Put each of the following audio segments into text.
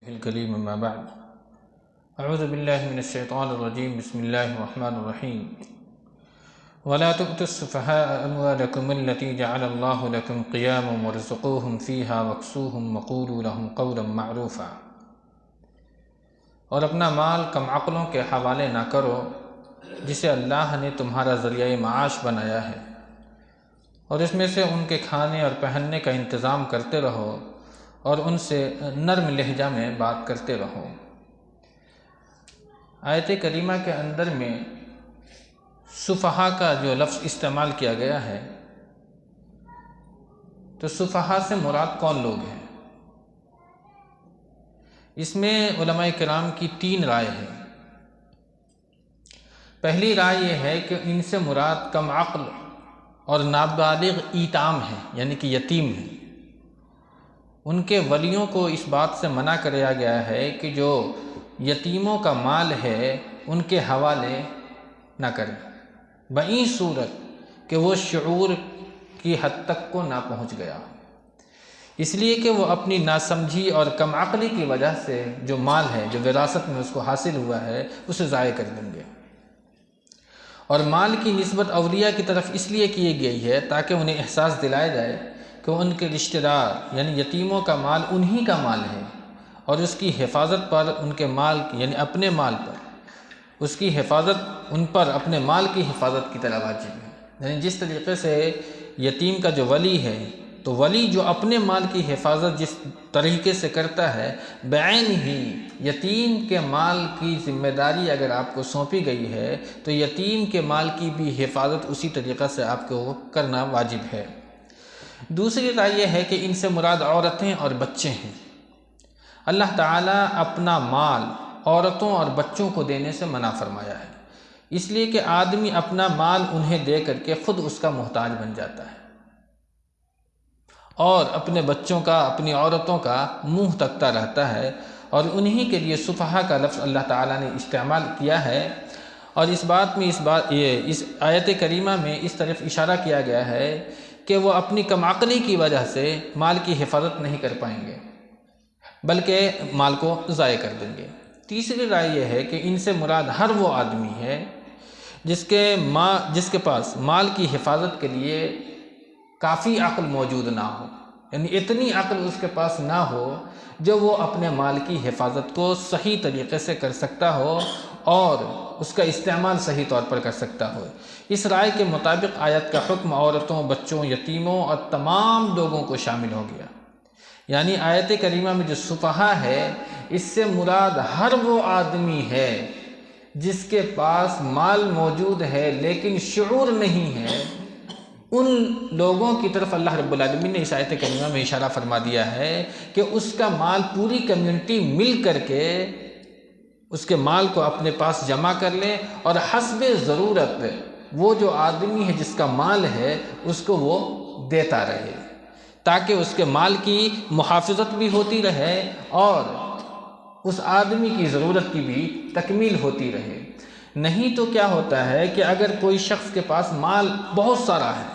الكريم اما بعد اعوذ باللہ من الشیطان الرجیم بسم اللہ الرحمن الرحیم ولا تؤتوا السفهاء اموالكم التي جعل الله لكم قياما وارزقوهم فيها واكسوهم وقولوا لهم قولا معروفا، اور اپنا مال کم عقلوں کے حوالے نہ کرو جسے اللہ نے تمہارا ذریعہ معاش بنایا ہے، اور اس میں سے ان کے کھانے اور پہننے کا انتظام کرتے رہو اور ان سے نرم لہجہ میں بات کرتے رہو۔ آیت کریمہ کے اندر میں سفہا کا جو لفظ استعمال کیا گیا ہے، تو سفہا سے مراد کون لوگ ہیں؟ اس میں علماء کرام کی 3 رائے ہیں۔ پہلی رائے یہ ہے کہ ان سے مراد کم عقل اور نابالغ ایتام ہیں، یعنی کہ یتیم ہیں۔ ان کے ولیوں کو اس بات سے منع کیا گیا ہے کہ جو یتیموں کا مال ہے ان کے حوالے نہ کریں، بئی صورت کہ وہ شعور کی حد تک کو نہ پہنچ گیا، اس لیے کہ وہ اپنی ناسمجھی اور کم عقلی کی وجہ سے جو مال ہے، جو وراثت میں اس کو حاصل ہوا ہے، اسے ضائع کر دیں گے۔ اور مال کی نسبت اولیاء کی طرف اس لیے کی گئی ہے تاکہ انہیں احساس دلایا جائے کہ ان کے رشتہ دار یعنی یتیموں کا مال انہی کا مال ہے، اور اس کی حفاظت پر ان کے مال کی یعنی اپنے مال پر اس کی حفاظت ان پر اپنے مال کی حفاظت کی طرح واجب ہے۔ یعنی جس طریقے سے یتیم کا جو ولی ہے، تو ولی جو اپنے مال کی حفاظت جس طریقے سے کرتا ہے، بعین ہی یتیم کے مال کی ذمہ داری اگر آپ کو سونپی گئی ہے تو یتیم کے مال کی بھی حفاظت اسی طریقے سے آپ کو کرنا واجب ہے۔ دوسری رائے یہ ہے کہ ان سے مراد عورتیں اور بچے ہیں۔ اللہ تعالیٰ اپنا مال عورتوں اور بچوں کو دینے سے منع فرمایا ہے، اس لیے کہ آدمی اپنا مال انہیں دے کر کے خود اس کا محتاج بن جاتا ہے اور اپنے بچوں کا، اپنی عورتوں کا منہ تکتا رہتا ہے، اور انہی کے لیے سفہا کا لفظ اللہ تعالیٰ نے استعمال کیا ہے۔ اور اس بات میں اس آیت کریمہ میں اس طرف اشارہ کیا گیا ہے کہ وہ اپنی کم عقلی کی وجہ سے مال کی حفاظت نہیں کر پائیں گے بلکہ مال کو ضائع کر دیں گے۔ تیسری رائے یہ ہے کہ ان سے مراد ہر وہ آدمی ہے جس کے پاس مال کی حفاظت کے لیے کافی عقل موجود نہ ہو، یعنی اتنی عقل اس کے پاس نہ ہو جو وہ اپنے مال کی حفاظت کو صحیح طریقے سے کر سکتا ہو اور اس کا استعمال صحیح طور پر کر سکتا ہو۔ اس رائے کے مطابق آیت کا حکم عورتوں، بچوں، یتیموں اور تمام لوگوں کو شامل ہو گیا۔ یعنی آیت کریمہ میں جو سفہا ہے، اس سے مراد ہر وہ آدمی ہے جس کے پاس مال موجود ہے لیکن شعور نہیں ہے۔ ان لوگوں کی طرف اللہ رب العالمین نے اس آیت کریمہ میں اشارہ فرما دیا ہے کہ اس کا مال پوری کمیونٹی مل کر کے اس کے مال کو اپنے پاس جمع کر لیں، اور حسب ضرورت وہ جو آدمی ہے جس کا مال ہے اس کو وہ دیتا رہے، تاکہ اس کے مال کی محافظت بھی ہوتی رہے اور اس آدمی کی ضرورت کی بھی تکمیل ہوتی رہے۔ نہیں تو کیا ہوتا ہے کہ اگر کوئی شخص کے پاس مال بہت سارا ہے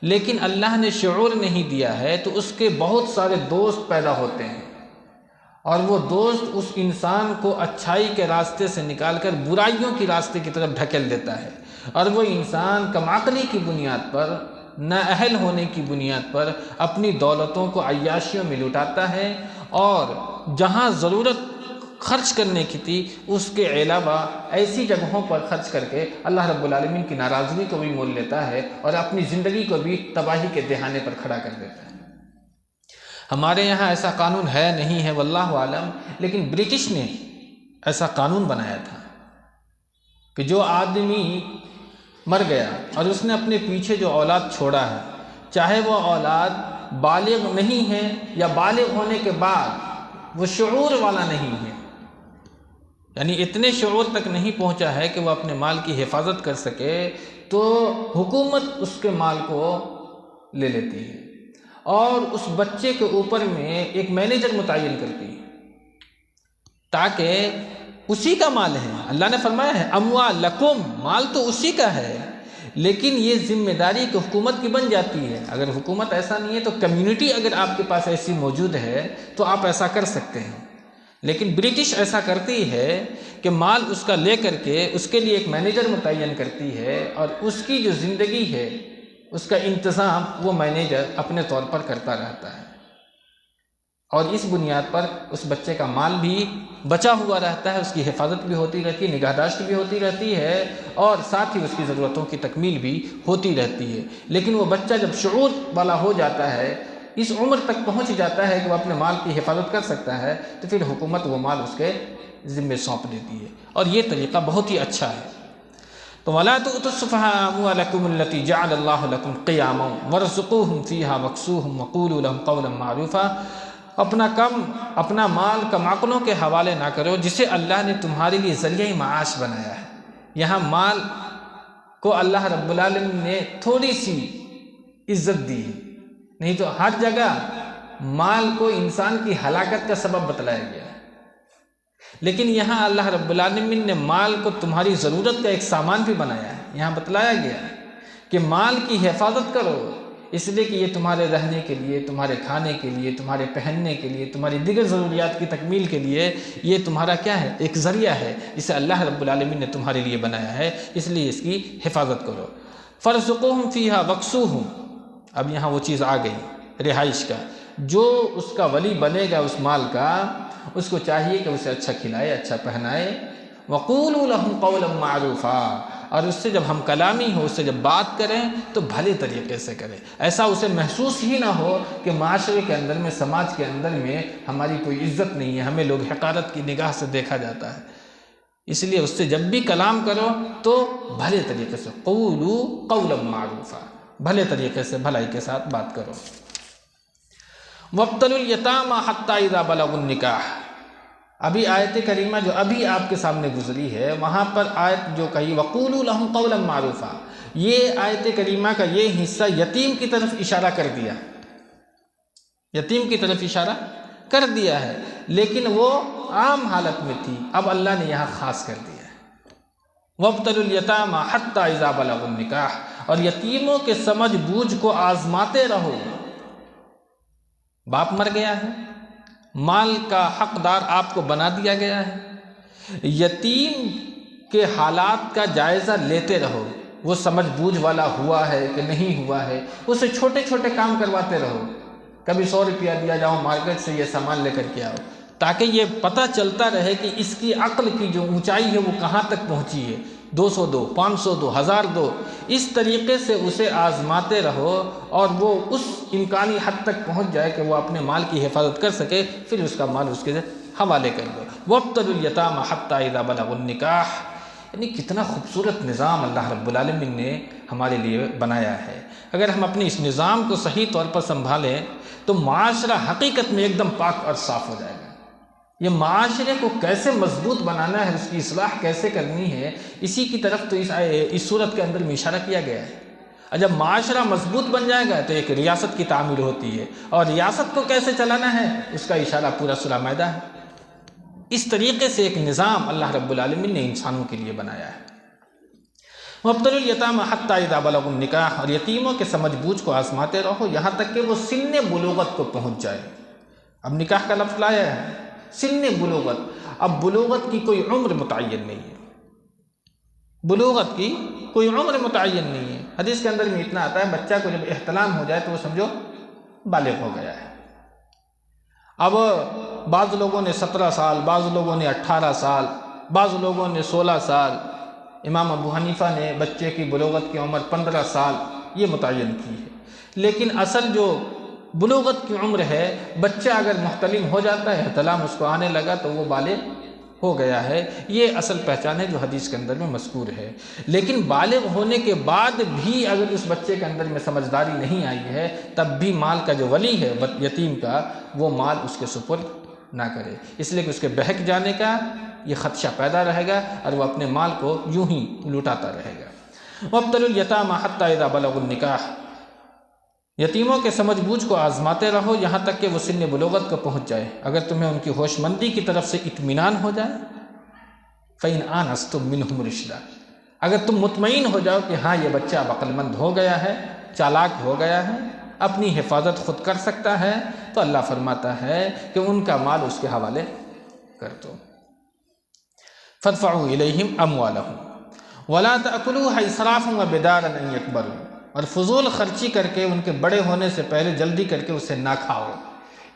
لیکن اللہ نے شعور نہیں دیا ہے، تو اس کے بہت سارے دوست پیدا ہوتے ہیں، اور وہ دوست اس انسان کو اچھائی کے راستے سے نکال کر برائیوں کی راستے کی طرف ڈھکیل دیتا ہے، اور وہ انسان کم عقلی کی بنیاد پر، نااہل ہونے کی بنیاد پر اپنی دولتوں کو عیاشیوں میں لٹاتا ہے، اور جہاں ضرورت خرچ کرنے کی تھی اس کے علاوہ ایسی جگہوں پر خرچ کر کے اللہ رب العالمین کی ناراضگی کو بھی مول لیتا ہے اور اپنی زندگی کو بھی تباہی کے دہانے پر کھڑا کر دیتا ہے۔ ہمارے یہاں ایسا قانون ہے نہیں ہے واللہ عالم، لیکن برٹش نے ایسا قانون بنایا تھا کہ جو آدمی مر گیا اور اس نے اپنے پیچھے جو اولاد چھوڑا ہے، چاہے وہ اولاد بالغ نہیں ہے یا بالغ ہونے کے بعد وہ شعور والا نہیں ہے، یعنی اتنے شعور تک نہیں پہنچا ہے کہ وہ اپنے مال کی حفاظت کر سکے، تو حکومت اس کے مال کو لے لیتی ہے اور اس بچے کے اوپر میں ایک مینیجر متعین کرتی ہے، تاکہ اسی کا مال ہے۔ اللہ نے فرمایا ہے اموالکم، مال تو اسی کا ہے، لیکن یہ ذمہ داری کہ حکومت کی بن جاتی ہے۔ اگر حکومت ایسا نہیں ہے تو کمیونٹی اگر آپ کے پاس ایسی موجود ہے تو آپ ایسا کر سکتے ہیں۔ لیکن برٹش ایسا کرتی ہے کہ مال اس کا لے کر کے اس کے لیے ایک مینیجر متعین کرتی ہے، اور اس کی جو زندگی ہے اس کا انتظام وہ مینیجر اپنے طور پر کرتا رہتا ہے، اور اس بنیاد پر اس بچے کا مال بھی بچا ہوا رہتا ہے، اس کی حفاظت بھی ہوتی رہتی ہے، نگہداشت بھی ہوتی رہتی ہے، اور ساتھ ہی اس کی ضرورتوں کی تکمیل بھی ہوتی رہتی ہے۔ لیکن وہ بچہ جب شعور والا ہو جاتا ہے، اس عمر تک پہنچ جاتا ہے کہ وہ اپنے مال کی حفاظت کر سکتا ہے، تو پھر حکومت وہ مال اس کے ذمے سونپ دیتی ہے، اور یہ طریقہ بہت ہی اچھا ہے۔ تو وَلَا تُؤْتُوا السُّفَهَاءَ أَمْوَالَكُمُ الَّتِي جَعَلَ اللَّهُ لَكُمْ قِيَامًا وَارْزُقُوهُمْ فِيهَا وَاكْسُوهُمْ وَقُولُوا لَهُمْ قَوْلًا مَّعْرُوفًا۔ اپنا مال کم عقلوں کے حوالے نہ کرو جسے اللہ نے تمہارے لیے ذریعہ معاش بنایا ہے۔ یہاں مال کو اللہ رب العالمین نے تھوڑی سی عزت دی ہے، نہیں تو ہر جگہ مال کو انسان کی ہلاکت کا سبب بتلایا گیا ہے، لیکن یہاں اللہ رب العالمین نے مال کو تمہاری ضرورت کا ایک سامان بھی بنایا ہے۔ یہاں بتلایا گیا ہے کہ مال کی حفاظت کرو، اس لیے کہ یہ تمہارے رہنے کے لیے، تمہارے کھانے کے لیے، تمہارے پہننے کے لیے، تمہاری دیگر ضروریات کی تکمیل کے لیے یہ تمہارا کیا ہے؟ ایک ذریعہ ہے جسے اللہ رب العالمین نے تمہارے لیے بنایا ہے، اس لیے اس کی حفاظت کرو۔ فَارْزُقُوهُمْ فِيهَا وَاكْسُوهُمْ، اب یہاں وہ چیز آ گئی رہائش کا۔ جو اس کا ولی بنے گا اس مال کا، اس کو چاہیے کہ اسے اچھا کھلائے، اچھا پہنائے۔ وَقُولُوا لَهُمْ قَوْلًا مَّعْرُوفًا، اور اس سے جب ہم کلامی ہو، اس سے جب بات کریں تو بھلے طریقے سے کریں، ایسا اسے محسوس ہی نہ ہو کہ معاشرے کے اندر میں، سماج کے اندر میں ہماری کوئی عزت نہیں ہے، ہمیں لوگ حقارت کی نگاہ سے دیکھا جاتا ہے۔ اس لیے اس سے جب بھی کلام کرو تو بھلے طریقے سے، قولوا قولا معروفا، بھلے طریقے سے بھلائی کے ساتھ بات کرو۔ وابتلوا الیتامى حتى اذا بلغوا النکاح، ابھی آیت کریمہ جو ابھی آپ کے سامنے گزری ہے، وہاں پر آیت جو کہی وقولوا لهم قولا معروفا، یہ آیت کریمہ کا یہ حصہ یتیم کی طرف اشارہ کر دیا، یتیم کی طرف اشارہ کر دیا ہے، لیکن وہ عام حالت میں تھی، اب اللہ نے یہاں خاص کر دیا ہے۔ وابتلوا الیتامى حتى اذا بلغوا النکاح، اور یتیموں کے سمجھ بوجھ کو آزماتے رہو۔ باپ مر گیا ہے، مال کا حقدار آپ کو بنا دیا گیا ہے، یتیم کے حالات کا جائزہ لیتے رہو، وہ سمجھ بوجھ والا ہوا ہے کہ نہیں ہوا ہے، اسے چھوٹے چھوٹے کام کرواتے رہو، کبھی 100 روپیہ دیا جاؤ مارکیٹ سے یہ سامان لے کر کے آؤ، تاکہ یہ پتہ چلتا رہے کہ اس کی عقل کی جو اونچائی ہے وہ کہاں تک پہنچی ہے، 200 دو، 500 دو، 1000 دو، اس طریقے سے اسے آزماتے رہو، اور وہ اس امکانی حد تک پہنچ جائے کہ وہ اپنے مال کی حفاظت کر سکے، پھر اس کا مال اس کے حوالے کر دو۔ وابتلوا الیتامى حتى اذا بلغوا النکاح، یعنی کتنا خوبصورت نظام اللہ رب العالمین نے ہمارے لیے بنایا ہے۔ اگر ہم اپنے اس نظام کو صحیح طور پر سنبھالیں تو معاشرہ حقیقت میں ایک دم پاک اور صاف ہو جائے گا۔ یہ معاشرے کو کیسے مضبوط بنانا ہے، اس کی اصلاح کیسے کرنی ہے، اسی کی طرف تو اس صورت کے اندر میں اشارہ کیا گیا ہے۔ اور جب معاشرہ مضبوط بن جائے گا تو ایک ریاست کی تعمیر ہوتی ہے، اور ریاست کو کیسے چلانا ہے اس کا اشارہ پورا سورہ مائدہ ہے۔ اس طریقے سے ایک نظام اللہ رب العالمین نے انسانوں کے لیے بنایا ہے۔ وابتلوا الیتامى حتى اذا بلغوا النکاح، اور یتیموں کے سمجھ بوجھ کو آزماتے رہو یہاں تک کہ وہ سن بلوغت کو پہنچ جائے۔ اب نکاح کا لفظ لایا ہے، سن بلوغت، اب بلوغت کی کوئی عمر متعین نہیں ہے، بلوغت کی کوئی عمر متعین نہیں ہے۔ حدیث کے اندر میں اتنا آتا ہے بچہ کو جب احتلام ہو جائے تو وہ سمجھو بالغ ہو گیا ہے۔ اب بعض لوگوں نے 17 سال، بعض لوگوں نے 18 سال، بعض لوگوں نے 16 سال، امام ابو حنیفہ نے بچے کی بلوغت کی عمر 15 سال یہ متعین کی ہے، لیکن اصل جو بلوغت کی عمر ہے، بچہ اگر محتلم ہو جاتا ہے، احتلام اس کو آنے لگا تو وہ بالغ ہو گیا ہے، یہ اصل پہچان ہے جو حدیث کے اندر میں مذکور ہے۔ لیکن بالغ ہونے کے بعد بھی اگر اس بچے کے اندر میں سمجھداری نہیں آئی ہے، تب بھی مال کا جو ولی ہے یتیم کا، وہ مال اس کے سپرد نہ کرے، اس لیے کہ اس کے بہک جانے کا یہ خدشہ پیدا رہے گا اور وہ اپنے مال کو یوں ہی لوٹاتا رہے گا۔ وابتلوا الیتامى حتى اذا بلغوا النکاح، یتیموں کے سمجھ بوجھ کو آزماتے رہو یہاں تک کہ وہ سن بلوغت کو پہنچ جائے، اگر تمہیں ان کی ہوش مندی کی طرف سے اطمینان ہو جائے، فَإِنْ آنَسْتُم مِّنْهُمْ رُشْدًا، اگر تم مطمئن ہو جاؤ کہ ہاں یہ بچہ اب عقل مند ہو گیا ہے، چالاک ہو گیا ہے، اپنی حفاظت خود کر سکتا ہے، تو اللہ فرماتا ہے کہ ان کا مال اس کے حوالے کر دو۔ فادفعوا الیہم اموالہم ولا تأکلوها اسرافا وبدارا ان یکبروا، اور فضول خرچی کر کے ان کے بڑے ہونے سے پہلے جلدی کر کے اسے نہ کھاؤ۔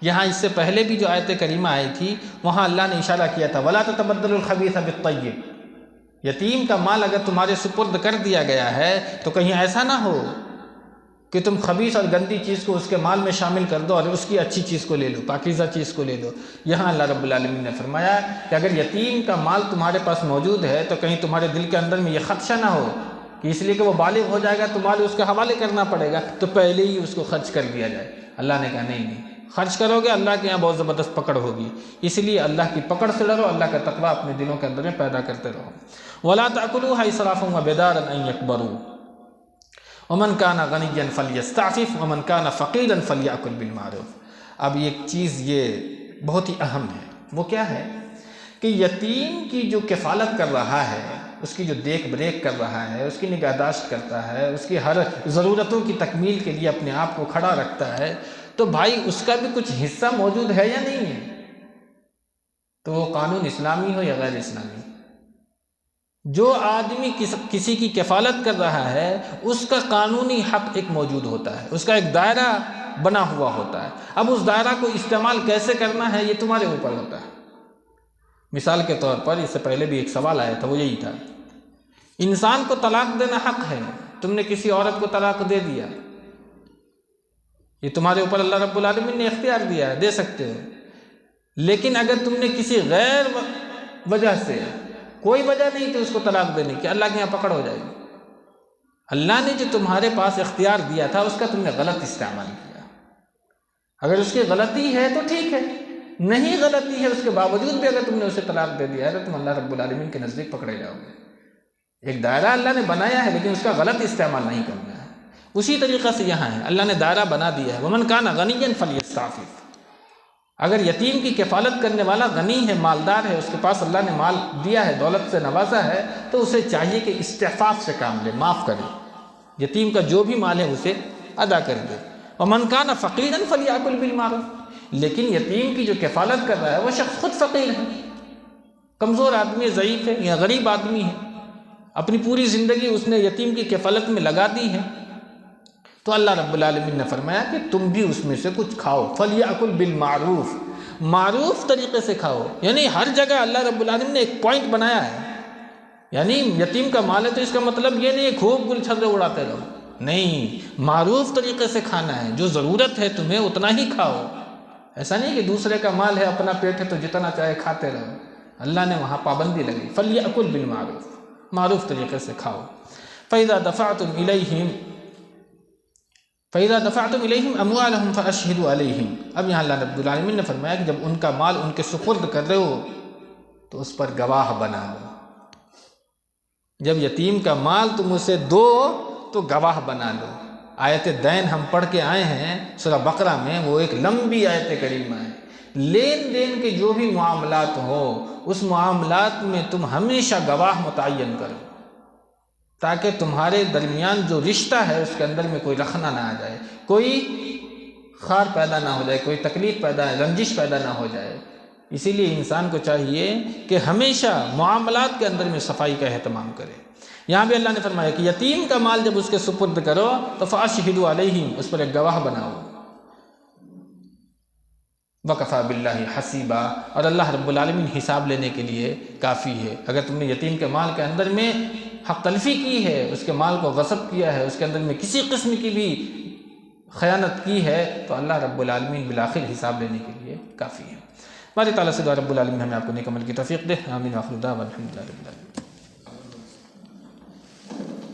یہاں اس سے پہلے بھی جو آیت کریمہ آئی تھی وہاں اللہ نے اشارہ کیا تھا ولا تتبدلوا الخبیث بالطیب، یتیم کا مال اگر تمہارے سپرد کر دیا گیا ہے تو کہیں ایسا نہ ہو کہ تم خبیث اور گندی چیز کو اس کے مال میں شامل کر دو اور اس کی اچھی چیز کو لے لو، پاکیزہ چیز کو لے لو۔ یہاں اللہ رب العالمین نے فرمایا کہ اگر یتیم کا مال تمہارے پاس موجود ہے تو کہیں تمہارے دل کے اندر میں یہ خدشہ نہ ہو کہ اس لیے کہ وہ بالغ ہو جائے گا تمہارے اس کے حوالے کرنا پڑے گا تو پہلے ہی اس کو خرچ کر دیا جائے۔ اللہ نے کہا نہیں، خرچ کرو گے اللہ کے یہاں بہت زبردست پکڑ ہوگی، اس لیے اللہ کی پکڑ سے ڈرو، اللہ کا تقویٰ اپنے دلوں کے اندر میں پیدا کرتے رہو۔ وَلَا تَأْكُلُوهَا إِسْرَافًا وَبِدَارًا أَن يَكْبَرُوا وَمَنْ كَانَ غَنِيًّا فَلْيَسْتَعْفِفْ وَمَنْ كَانَ فَقِيرًا فَلْيَأْكُلْ بِالْمَعْرُوفِ۔ اب ایک چیز یہ بہت ہی اہم ہے، وہ کیا ہے کہ یتیم کی جو کفالت کر رہا ہے، اس کی جو دیکھ بریک کر رہا ہے، اس کی نگہداشت کرتا ہے، اس کی ہر ضرورتوں کی تکمیل کے لیے اپنے آپ کو کھڑا رکھتا ہے، تو بھائی اس کا بھی کچھ حصہ موجود ہے یا نہیں ہے؟ تو وہ قانون اسلامی ہو یا غیر اسلامی، جو آدمی کسی کی کفالت کر رہا ہے اس کا قانونی حق ایک موجود ہوتا ہے، اس کا ایک دائرہ بنا ہوا ہوتا ہے۔ اب اس دائرہ کو استعمال کیسے کرنا ہے یہ تمہارے اوپر ہوتا ہے۔ مثال کے طور پر اس سے پہلے بھی ایک سوال آیا تھا، وہ یہی تھا، انسان کو طلاق دینا حق ہے، تم نے کسی عورت کو طلاق دے دیا، یہ تمہارے اوپر اللہ رب العالمین نے اختیار دیا ہے، دے سکتے ہو، لیکن اگر تم نے کسی غیر وجہ سے، کوئی وجہ نہیں تھی اس کو طلاق دینے کی، اللہ کے یہاں پکڑ ہو جائے گی۔ اللہ نے جو تمہارے پاس اختیار دیا تھا اس کا تم نے غلط استعمال کیا، اگر اس کی غلطی ہے تو ٹھیک ہے، نہیں غلطی ہے اس کے باوجود بھی اگر تم نے اسے طلاق دے دیا ہے تو تم اللہ رب العالمین کے نزدیک پکڑے جاؤ گے۔ ایک دائرہ اللہ نے بنایا ہے لیکن اس کا غلط استعمال نہیں کرنا ہے۔ اسی طریقہ سے یہاں ہے، اللہ نے دائرہ بنا دیا ہے، وَمَنْ كَانَ غَنِيًّا فَلْيَسْتَعْفِفْ، اگر یتیم کی کفالت کرنے والا غنی ہے، مالدار ہے، اس کے پاس اللہ نے مال دیا ہے، دولت سے نوازا ہے، تو اسے چاہیے کہ استعفاف سے کام لے، معاف کرے، یتیم کا جو بھی مال ہے اسے ادا کر دے۔ وَمَنْ كَانَ فَقِيرًا فَلْيَأْكُلْ بِالْمَعْرُوفِ، لیکن یتیم کی جو کفالت کر رہا ہے وہ شخص خود فقیر ہے، کمزور آدمی ہے، ضعیف ہے یا غریب آدمی ہے، اپنی پوری زندگی اس نے یتیم کی کفالت میں لگا دی ہے، تو اللہ رب العالمین نے فرمایا کہ تم بھی اس میں سے کچھ کھاؤ، فَلْيَأْكُلْ بِالْمَعْرُوفِ، معروف طریقے سے کھاؤ۔ یعنی ہر جگہ اللہ رب العالمین نے ایک پوائنٹ بنایا ہے، یعنی یتیم کا مال ہے تو اس کا مطلب یہ نہیں خوب گل چھرے اڑاتے رہو، نہیں، معروف طریقے سے کھانا ہے، جو ضرورت ہے تمہیں اتنا ہی کھاؤ، ایسا نہیں کہ دوسرے کا مال ہے اپنا پیٹ ہے تو جتنا چاہے کھاتے رہو، اللہ نے وہاں پابندی لگی، فَلْيَأْكُلْ بِالْمَعْرُوفِ، معروف طریقے سے کھاؤ۔ فَإِذَا دَفَعْتُمْ إِلَيْهِمْ أَمْوَالَهُمْ فَأَشْهِدُوا عَلَيْهِمْ، اب یہاں اللہ رب العالمین نے فرمایا کہ جب ان کا مال ان کے سپرد کر رہے ہو تو اس پر گواہ بنا لو، جب یتیم کا مال تم اسے دو تو گواہ بنا لو۔ آیت دین ہم پڑھ کے آئے ہیں سورہ بقرہ میں، وہ ایک لمبی آیت کریمہ ہے، لین دین کے جو بھی معاملات ہو اس معاملات میں تم ہمیشہ گواہ متعین کرو، تاکہ تمہارے درمیان جو رشتہ ہے اس کے اندر میں کوئی رخنہ نہ آ جائے، کوئی خار پیدا نہ ہو جائے، کوئی تکلیف پیدا، رنجش پیدا نہ ہو جائے۔ اسی لیے انسان کو چاہیے کہ ہمیشہ معاملات کے اندر میں صفائی کا اہتمام کرے۔ یہاں بھی اللہ نے فرمایا کہ یتیم کا مال جب اس کے سپرد کرو تو فَأَشْهِدُوا عَلَيْهِمْ، اس پر ایک گواہ بناؤ۔ وَكَفَى بِاللَّهِ حَسِيبًا، اور اللہ رب العالمین حساب لینے کے لیے کافی ہے۔ اگر تم نے یتیم کے مال کے اندر میں حق تلفی کی ہے، اس کے مال کو غصب کیا ہے، اس کے اندر میں کسی قسم کی بھی خیانت کی ہے، تو اللہ رب العالمین بالآخر حساب لینے کے لیے کافی ہے۔ ہمارے تعالیٰ سے دعا رب العالمین ہمیں آپ کو نیک عمل کی توفیق دے، آمین، وآخر دعوانا الحمدللہ رب العالمین۔